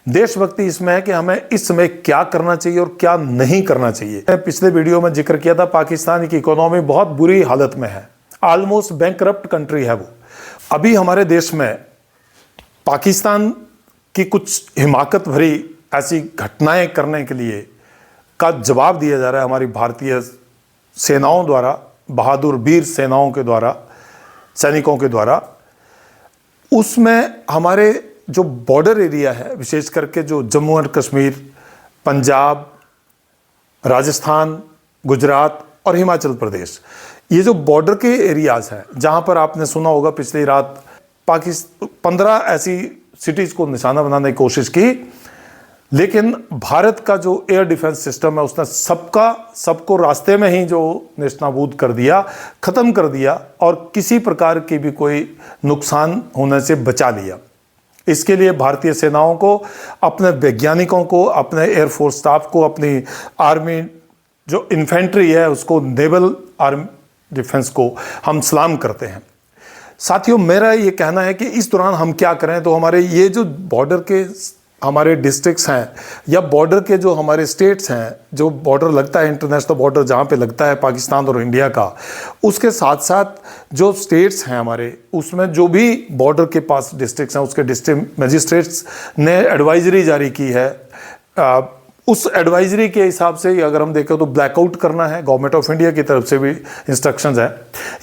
देशभक्ति इसमें है कि हमें इस समय क्या करना चाहिए और क्या नहीं करना चाहिए। पिछले वीडियो में जिक्र किया था, पाकिस्तान की इकोनॉमी बहुत बुरी हालत में है, ऑलमोस्ट बैंकरप्ट कंट्री है वो। अभी हमारे देश में पाकिस्तान की कुछ हिमाकत भरी ऐसी घटनाएं करने के लिए का जवाब दिया जा रहा है हमारी भारतीय सेनाओं द्वारा, बहादुर वीर सेनाओं के द्वारा, सैनिकों के द्वारा। उसमें हमारे जो बॉर्डर एरिया है, विशेष करके जो जम्मू एंड कश्मीर, पंजाब, राजस्थान, गुजरात और हिमाचल प्रदेश, ये जो बॉर्डर के एरियाज़ हैं, जहाँ पर आपने सुना होगा पिछली रात 15 ऐसी सिटीज़ को निशाना बनाने की कोशिश की, लेकिन भारत का जो एयर डिफेंस सिस्टम है उसने सबको रास्ते में ही जो नेस्तनाबूद कर दिया, ख़त्म कर दिया और किसी प्रकार की भी कोई नुकसान होने से बचा लिया। इसके लिए भारतीय सेनाओं को, अपने वैज्ञानिकों को, अपने एयरफोर्स स्टाफ को, अपनी आर्मी जो इन्फेंट्री है उसको, नेवल आर्मी डिफेंस को हम सलाम करते हैं। साथियों, मेरा ये कहना है कि इस दौरान हम क्या करें, तो हमारे ये जो बॉर्डर के हमारे डिस्ट्रिक्ट्स हैं या बॉर्डर के जो हमारे स्टेट्स हैं, जो बॉर्डर लगता है, इंटरनेशनल बॉर्डर जहाँ पे लगता है पाकिस्तान और इंडिया का, उसके साथ साथ जो स्टेट्स हैं हमारे, उसमें जो भी बॉर्डर के पास डिस्ट्रिक्ट्स हैं, उसके डिस्ट्रिक्ट मजिस्ट्रेट्स ने एडवाइजरी जारी की है। उस एडवाइजरी के हिसाब से अगर हम देखें तो ब्लैकआउट करना है, गवर्नमेंट ऑफ इंडिया की तरफ से भी इंस्ट्रक्शंस है।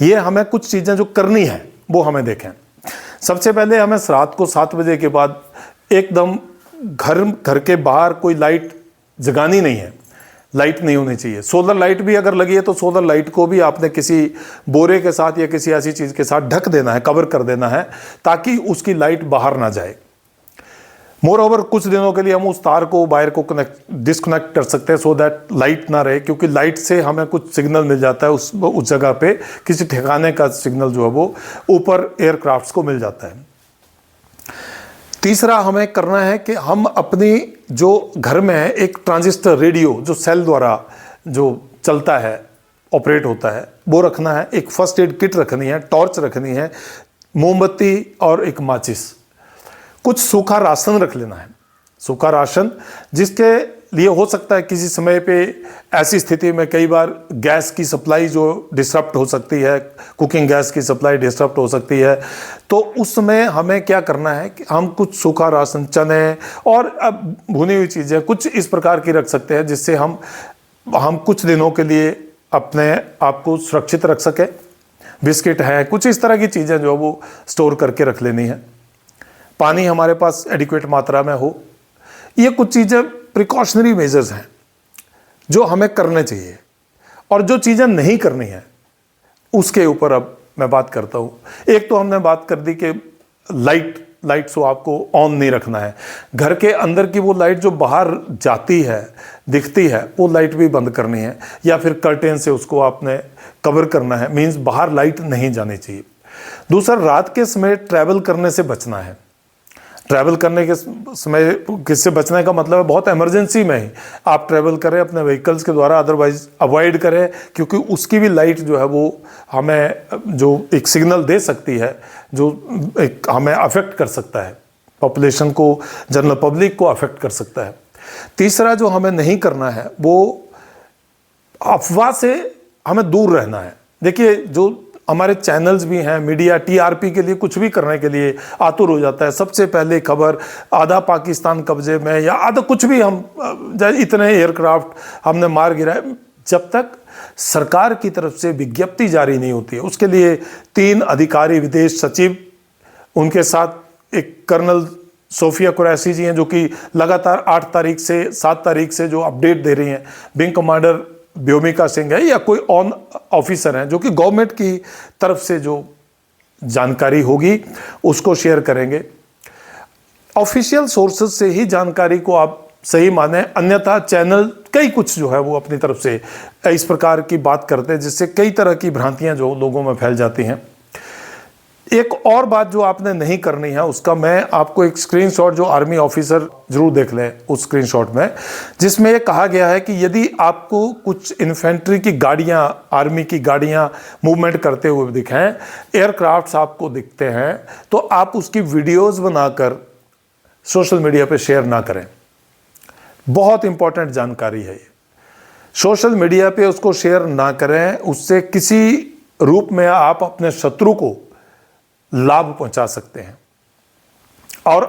ये हमें कुछ चीज़ें जो करनी है वो हमें देखें। सबसे पहले हमें रात को 7 बजे के बाद एकदम घर के बाहर कोई लाइट जगानी नहीं है, लाइट नहीं होनी चाहिए। सोलर लाइट भी अगर लगी है तो सोलर लाइट को भी आपने किसी बोरे के साथ या किसी ऐसी चीज़ के साथ ढक देना है, कवर कर देना है, ताकि उसकी लाइट बाहर ना जाए। मोर ओवर कुछ दिनों के लिए हम उस तार को, वायर को डिस्कनेक्ट कर सकते हैं सो दैट लाइट ना रहे, क्योंकि लाइट से हमें कुछ सिग्नल मिल जाता है उस जगह पे, किसी ठिकाने का सिग्नल जो है वो ऊपर एयरक्राफ्ट्स को मिल जाता है। तीसरा हमें करना है कि हम अपनी जो घर में है एक ट्रांजिस्टर रेडियो जो सेल द्वारा जो चलता है, ऑपरेट होता है, वो रखना है। एक फर्स्ट एड किट रखनी है, टॉर्च रखनी है, मोमबत्ती और एक माचिस। कुछ सूखा राशन रख लेना है, सूखा राशन, जिसके लिए हो सकता है किसी समय पे ऐसी स्थिति में कई बार गैस की सप्लाई जो डिसरप्ट हो सकती है, कुकिंग गैस की सप्लाई डिसरप्ट हो सकती है, तो उस समय हमें क्या करना है कि हम कुछ सूखा राशन, चने और अब भुनी हुई चीज़ें कुछ इस प्रकार की रख सकते हैं, जिससे हम कुछ दिनों के लिए अपने आप को सुरक्षित रख सकें। बिस्किट है, कुछ इस तरह की चीज़ें जो वो स्टोर करके रख लेनी है। पानी हमारे पास एडिक्वेट मात्रा में हो। ये कुछ चीज़ें प्रिकॉशनरी मेजर्स हैं जो हमें करने चाहिए, और जो चीज़ें नहीं करनी है उसके ऊपर अब मैं बात करता हूँ। एक तो हमने बात कर दी कि लाइट्स को आपको ऑन नहीं रखना है। घर के अंदर की वो लाइट जो बाहर जाती है, दिखती है, वो लाइट भी बंद करनी है, या फिर कर्टेन से उसको आपने कवर करना है, मीन्स बाहर लाइट नहीं जानी चाहिए। दूसरा, रात के समय ट्रैवल करने से बचना है। ट्रैवल करने के समय किससे बचने का मतलब है, बहुत इमरजेंसी में ही आप ट्रैवल करें अपने व्हीकल्स के द्वारा, अदरवाइज अवॉइड करें, क्योंकि उसकी भी लाइट जो है वो हमें जो एक सिग्नल दे सकती है, जो एक हमें अफेक्ट कर सकता है, पॉपुलेशन को, जनरल पब्लिक को अफेक्ट कर सकता है। तीसरा जो हमें नहीं करना है वो अफवाह से हमें दूर रहना है। देखिए, जो हमारे चैनल्स भी हैं, मीडिया टीआरपी के लिए कुछ भी करने के लिए आतुर हो जाता है। सबसे पहले खबर आधा पाकिस्तान कब्जे में, या आधा कुछ भी, हम इतने एयरक्राफ्ट हमने मार गिराए, जब तक सरकार की तरफ से विज्ञप्ति जारी नहीं होती है। उसके लिए 3 अधिकारी, विदेश सचिव, उनके साथ एक कर्नल सोफिया कुरैशी जी हैं जो कि लगातार 8 तारीख से 7 तारीख से जो अपडेट दे रही हैं। विंग कमांडर व्योमिका सिंह है या कोई ऑन ऑफिसर हैं जो कि गवर्नमेंट की तरफ से जो जानकारी होगी उसको शेयर करेंगे। ऑफिशियल सोर्सेज से ही जानकारी को आप सही माने, अन्यथा चैनल कई कुछ जो है वो अपनी तरफ से इस प्रकार की बात करते हैं, जिससे कई तरह की भ्रांतियां जो लोगों में फैल जाती हैं। एक और बात जो आपने नहीं करनी है, उसका मैं आपको एक स्क्रीनशॉट, जो आर्मी ऑफिसर जरूर देख लें उस स्क्रीनशॉट में, जिसमें ये कहा गया है कि यदि आपको कुछ इन्फेंट्री की गाड़ियां, आर्मी की गाड़ियां मूवमेंट करते हुए दिखें, एयरक्राफ्ट्स आपको दिखते हैं, तो आप उसकी वीडियोस बनाकर सोशल मीडिया पे शेयर ना करें। बहुत इंपॉर्टेंट जानकारी है ये। सोशल मीडिया पे उसको शेयर ना करें, उससे किसी रूप में आप अपने शत्रु को लाभ पहुंचा सकते हैं और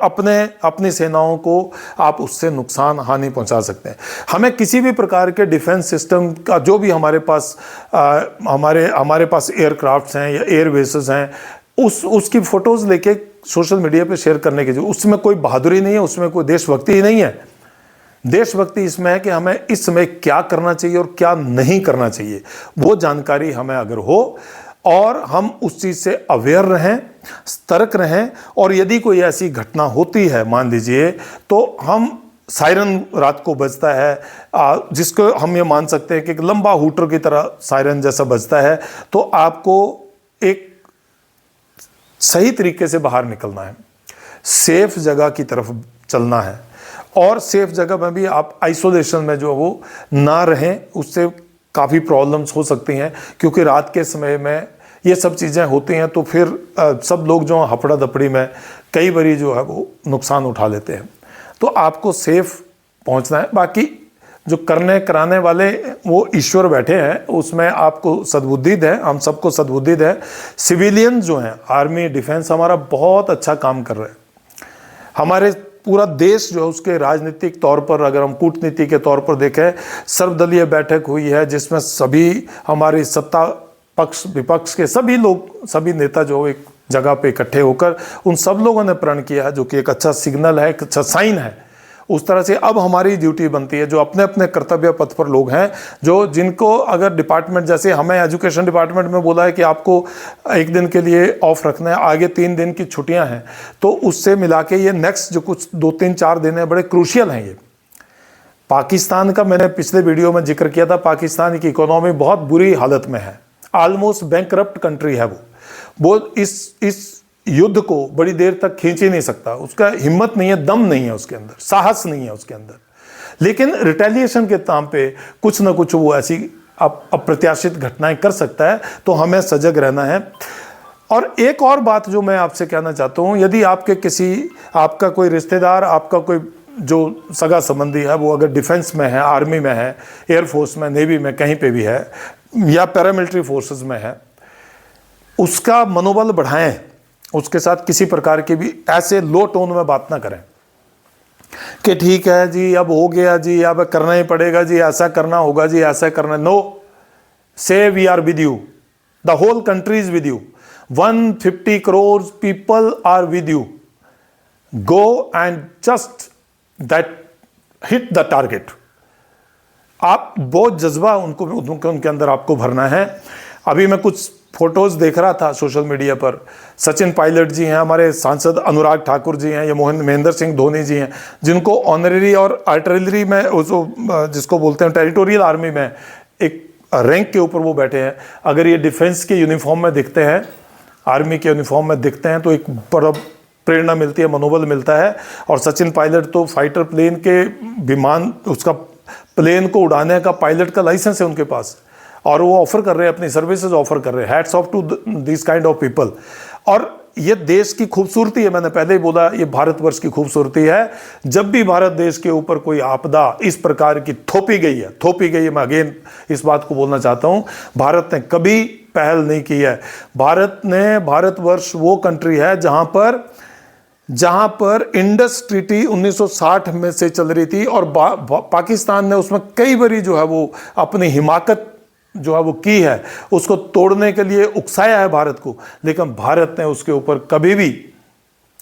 अपनी सेनाओं को आप उससे नुकसान हानि पहुंचा सकते हैं। हमें किसी भी प्रकार के डिफेंस सिस्टम का जो भी हमारे पास हमारे पास एयरक्राफ्ट्स हैं या एयरबेसेस हैं, उसकी फ़ोटोज़ लेके सोशल मीडिया पे शेयर करने की जो, उसमें कोई बहादुरी नहीं है, उसमें कोई देशभक्ति ही नहीं है। देशभक्ति इसमें है कि हमें इस समय क्या करना चाहिए और क्या नहीं करना चाहिए, वो जानकारी हमें अगर हो और हम उस चीज़ से अवेयर रहें, सतर्क रहें, और यदि कोई ऐसी घटना होती है मान लीजिए, तो हम सायरन रात को बजता है, जिसको हम ये मान सकते हैं कि एक लंबा हूटर की तरह सायरन जैसा बजता है, तो आपको एक सही तरीके से बाहर निकलना है, सेफ जगह की तरफ चलना है, और सेफ जगह में भी आप आइसोलेशन में जो वो ना रहें, उससे काफ़ी प्रॉब्लम्स हो सकती हैं, क्योंकि रात के समय में ये सब चीज़ें होती हैं, तो फिर सब लोग जो हफड़ा दफड़ी में कई बारी जो है वो नुकसान उठा लेते हैं। तो आपको सेफ पहुंचना है। बाकी जो करने कराने वाले वो ईश्वर बैठे हैं, उसमें आपको सद्बुद्धि दें, हम सबको सद्बुद्धि दें। सिविलियन जो हैं, आर्मी डिफेंस हमारा बहुत अच्छा काम कर रहे हैं। हमारे पूरा देश जो है उसके राजनीतिक तौर पर, अगर हम कूटनीति के तौर पर देखें, सर्वदलीय बैठक हुई है जिसमें सभी हमारी सत्ता पक्ष विपक्ष के सभी लोग, सभी नेता जो एक जगह पे इकट्ठे होकर उन सब लोगों ने प्रण किया है, जो कि एक अच्छा सिग्नल है, एक अच्छा साइन है। उस तरह से अब हमारी ड्यूटी बनती है, जो अपने अपने कर्तव्य पथ पर लोग हैं, जो जिनको अगर डिपार्टमेंट, जैसे हमें एजुकेशन डिपार्टमेंट में बोला है कि आपको एक दिन के लिए ऑफ रखना है, आगे 3 दिन की छुट्टियां हैं, तो उससे मिला के ये नेक्स्ट जो कुछ 2-3-4 दिन है बड़े क्रूशियल हैं। ये पाकिस्तान का मैंने पिछले वीडियो में जिक्र किया था, पाकिस्तान की इकोनॉमी बहुत बुरी हालत में है, ऑलमोस्ट बैंकरप्ट कंट्री है वो इस युद्ध को बड़ी देर तक खींच ही नहीं सकता, उसका हिम्मत नहीं है, दम नहीं है उसके अंदर, साहस नहीं है उसके अंदर। लेकिन रिटेलिएशन के नाम पे कुछ ना कुछ वो ऐसी अप्रत्याशित घटनाएं कर सकता है, तो हमें सजग रहना है। और एक और बात जो मैं आपसे कहना चाहता हूँ, यदि आपका कोई रिश्तेदार, आपका कोई जो सगा संबंधी है, वो अगर डिफेंस में है, आर्मी में है, एयरफोर्स में, नेवी में, कहीं पे भी है, या पैरामिलिट्री फोर्सेस में है, उसका मनोबल बढ़ाएं। उसके साथ किसी प्रकार की भी ऐसे लो टोन में बात ना करें कि ठीक है जी, अब हो गया जी, अब करना ही पड़ेगा जी, ऐसा करना होगा जी, ऐसा करना। No, so we are with you, the whole country is with you, 150 crore people are with you, go and just that hit the target. आप बहुत जज्बा उनके अंदर आपको भरना है। अभी मैं कुछ फोटोज़ देख रहा था सोशल मीडिया पर, सचिन पायलट जी हैं, हमारे सांसद अनुराग ठाकुर जी हैं, ये महेंद्र सिंह धोनी जी हैं, जिनको ऑनररी और आर्टिलरी में, जिसको बोलते हैं टेरिटोरियल आर्मी में, एक रैंक के ऊपर वो बैठे हैं। अगर ये डिफेंस के यूनिफॉर्म में दिखते हैं, आर्मी के यूनिफॉर्म में दिखते हैं, तो एक बड़ा प्रेरणा मिलती है, मनोबल मिलता है। और सचिन पायलट तो फाइटर प्लेन के विमान, उसका प्लेन को उड़ाने का पायलट का लाइसेंस है उनके पास, और वो ऑफर कर रहे हैं, अपनी सर्विसेज ऑफर कर रहे हैं। Hats off to this kind of people. और ये देश की खूबसूरती है, मैंने पहले ही बोला, ये भारतवर्ष की खूबसूरती है। जब भी भारत देश के ऊपर कोई आपदा इस प्रकार की थोपी गई है, मैं अगेन इस बात को बोलना चाहता हूँ, भारत ने कभी पहल नहीं की है। भारतवर्ष वो कंट्री है जहां पर इंडस ट्रीटी 1960 में से चल रही थी, और पाकिस्तान ने उसमें कई बारी जो है वो अपनी हिमाकत जो है वो की है, उसको तोड़ने के लिए उकसाया है भारत को, लेकिन भारत ने उसके ऊपर कभी भी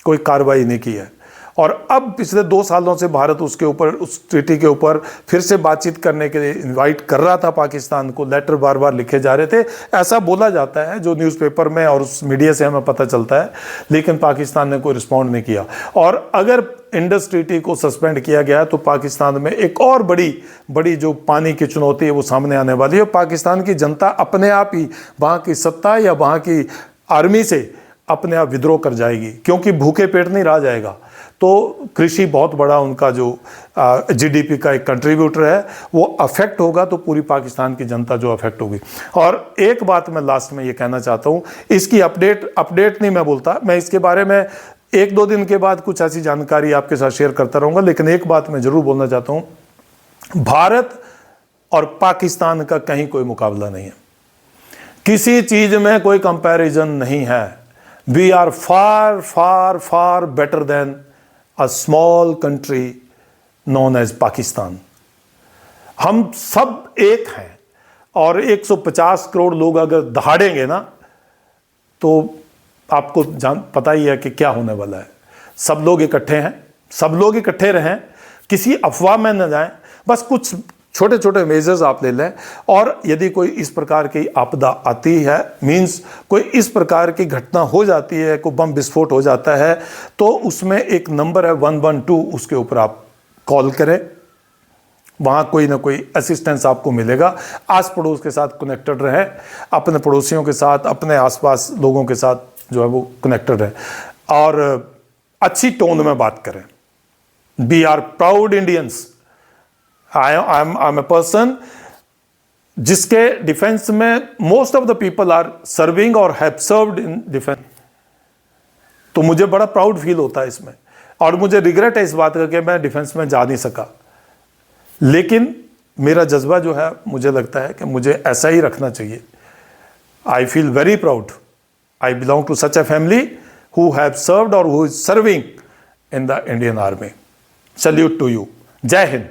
कोई कार्रवाई नहीं की है। और अब पिछले 2 सालों से भारत उसके ऊपर, उस ट्रीटी के ऊपर फिर से बातचीत करने के लिए इनवाइट कर रहा था पाकिस्तान को। लेटर बार बार लिखे जा रहे थे, ऐसा बोला जाता है, जो न्यूज़पेपर में और उस मीडिया से हमें पता चलता है, लेकिन पाकिस्तान ने कोई रिस्पॉन्ड नहीं किया। और अगर इंडस ट्रीटी को सस्पेंड किया गया तो पाकिस्तान में एक और बड़ी जो पानी की चुनौती है वो सामने आने वाली है। पाकिस्तान की जनता अपने आप ही वहाँ की सत्ता या वहाँ की आर्मी से अपने आप विद्रोह कर जाएगी, क्योंकि भूखे पेट नहीं रहा जाएगा। तो कृषि बहुत बड़ा उनका जो जीडीपी का एक कंट्रीब्यूटर है, वो अफेक्ट होगा, तो पूरी पाकिस्तान की जनता जो अफेक्ट होगी। और एक बात मैं लास्ट में ये कहना चाहता हूँ, इसकी अपडेट नहीं मैं बोलता, मैं इसके बारे में एक दो दिन के बाद कुछ ऐसी जानकारी आपके साथ शेयर करता रहूँगा, लेकिन एक बात मैं ज़रूर बोलना चाहता हूँ, भारत और पाकिस्तान का कहीं कोई मुकाबला नहीं है, किसी चीज़ में कोई कंपैरिजन नहीं है। We are far far far better than a small country known as Pakistan. हम सब एक हैं, और 150 करोड़ लोग अगर दहाड़ेंगे ना, तो आपको पता ही है कि क्या होने वाला है। सब लोग इकट्ठे हैं, सब लोग इकट्ठे रहें, किसी अफवाह में न जाएं, बस कुछ छोटे छोटे मेजर्स आप ले लें। और यदि कोई इस प्रकार की आपदा आती है, मींस कोई इस प्रकार की घटना हो जाती है, कोई बम विस्फोट हो जाता है, तो उसमें एक नंबर है 112, उसके ऊपर आप कॉल करें, वहाँ कोई ना कोई असिस्टेंस आपको मिलेगा। आस पड़ोस के साथ कनेक्टेड रहें, अपने पड़ोसियों के साथ, अपने आसपास लोगों के साथ जो है वो कनेक्टेड रहें, और अच्छी टोन में बात करें। We are proud Indians. I am a person जिसके डिफेंस में most of the people are serving और हैव सर्व्ड इन डिफेंस, तो मुझे बड़ा प्राउड फील होता है इसमें, और मुझे रिग्रेट है इस बात का कि मैं डिफेंस में जा नहीं सका। लेकिन मेरा जज्बा जो है, मुझे लगता है कि मुझे ऐसा ही रखना चाहिए। I feel very proud. I belong to such a family who have served और who is serving in the Indian Army. Salute to you. जय हिंद।